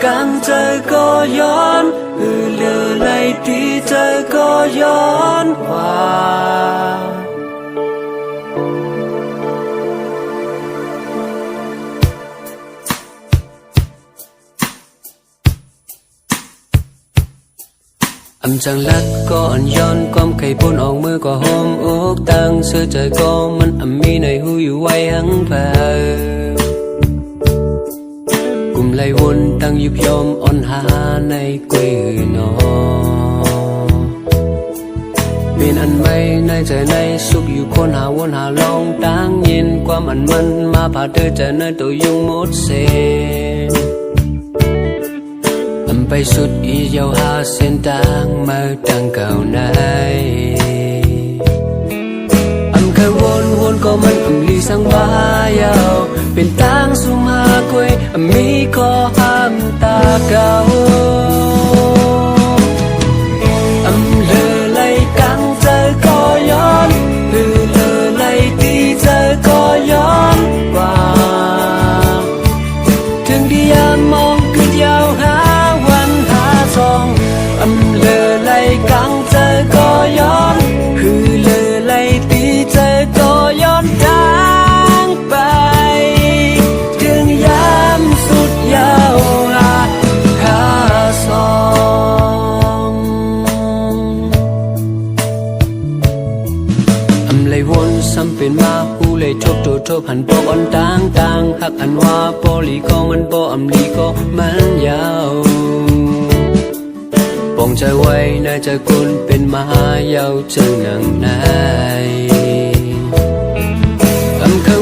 càng trời có gió lừa lại tí trời có gió qua chẳng lát có anhย้อนความไข่ปนออกมือก็หอมอกตั้งเสื้อใจก็มันมีในหูอยู่ไว้หังเผอกลุ่มไหลวนตั้งยุบยอมอ่อนหาในกวยนอเป็นอันไม่ในใจในสุขอยู่คนหาวนหาลองตั้งเย็นความอันมันมาผ่าเธอจะเนยตัวยุ่งหมดเส้นไปสุดอียาวหาเส้นทางมาตั้งเก่าไหนเคยวนก็มันลีสังวายาวเป็นทางสุมหาคุยมีข้อห้ามตาเก่าเลอไหลกังเจอก็ย้อนเลอไหลตีเจอก็ย้อนกว่าถึงที่ยามมองคือยาวหาเลอไหลกังเจอก็ย้อนคือเลอไหลตีเจอก็ย้อนทางไปถึงยามสุดยาวหาสองเลยวนซ้ำเป็นมาหูเลยทบหันปอกอันต่างหักอันว่าปอลีก็มันปอลีก็มันยาวปองใจไว้ในใจคุณเป็นมหายาวจังหนังไหนเคย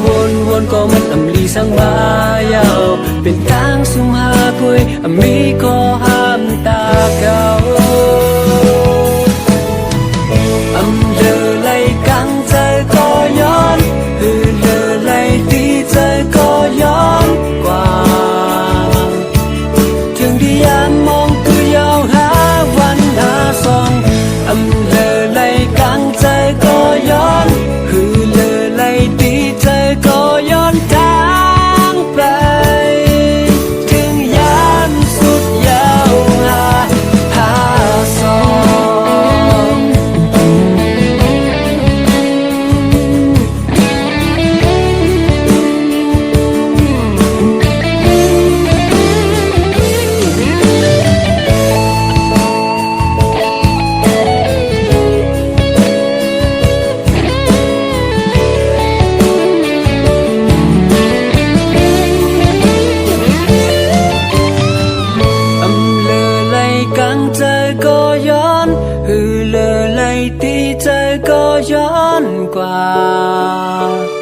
วนก็มันลีสังบายาวเป็นทางสุมหาคุยมีข้อห้ามตาเก่าเลอไหลกังใจก็ย้อนเลอไหลตีใจก็ย้อนกว่าถึงที่ยามมองคือยาวหาเลอไหลกังใจก็ย้อนคือเลอไหลตีใจก็ย้อนทางไปถึงยามสุดยาวหาสองใจก็ย้อนเลอไหลตีใจก็ย้อนกว่า